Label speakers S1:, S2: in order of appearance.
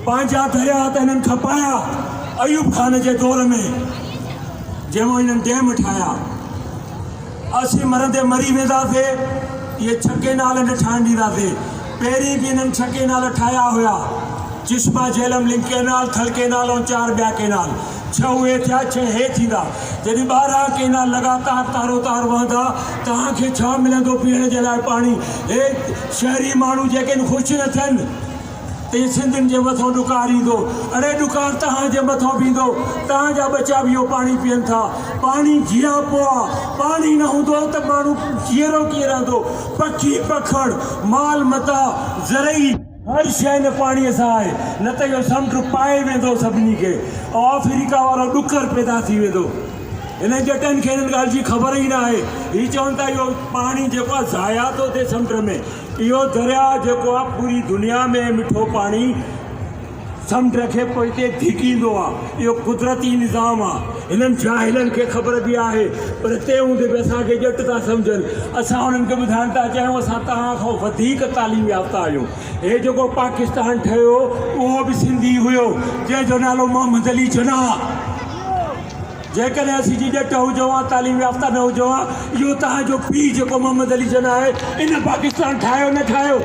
S1: पंहिंजा दरिया त हिननि खपाया अयूब खान जे दौर में जंहिंमें हिननि डैम ठाहिया। असीं मरंदे मरी वेंदासीं, इहे 6 केनाल न ठाहिण ॾींदासीं। पहिरीं बि हिननि 6 केनाल ठाहिया हुया, चिश्मा झेलम लिंक केनाल, थल केनाल ऐं 4 ॿिया केनाल। 6 उहे थिया, 6 हे थींदा। जॾहिं 12 केनाल लगातार तारो तार वहंदा, तव्हांखे छा मिलंदो पीअण जे लाइ पाणी? हे शहरी माण्हू जेके ख़ुशि न थियनि ते सिंधियुनि जे मथां ॾुकार ईंदो। अड़े ॾुकार तव्हांजे मथां बींदो, तव्हांजा बचा बि इहो पाणी पीअनि था। पाणी जीआ पोइ आहे, पाणी न हूंदो त माण्हू जीअरो कीअं रहंदो? पखी पखड़ माल मता ज़रई हर शइ न पाणीअ सां आहे, न त इहो समुंड पाए वेंदो सभिनी खे, ऐं अफ्रीका वारो ॾुकर पैदा थी वेंदो। हिन जटनि खे हिन ॻाल्हि जी ख़बर ई न आहे। हीअ चवनि था इहो पाणी जेको आहे ज़ाया थो थिए समुंड में। इहो दरिया जेको आहे पूरी दुनिया में मिठो पाणी समुंड खे पोइ हिते धिकींदो आहे। इहो कुदरती निज़ाम आहे। हिननि जाहिलनि खे ख़बर बि आहे, पर हिते हूंदे बि असांखे ॼट था सम्झनि। असां उन्हनि खे ॿुधाइण था चाहियूं असां तव्हां खां वधीक तालीम याफ़्ता आहियूं। हे जेको पाकिस्तान ठहियो उहो बि सिंधी हुयो, जंहिंजो नालो मोहम्मद अली जिन्ना। जेकॾहिं असीं जी ॼट हुजूं हा, तालीम याफ़्ता न हुजूं हा, इहो तव्हांजो पीउ जेको मोहम्मद अली जिन्ना आहे, इन पाकिस्तान ठाहियो न ठाहियो?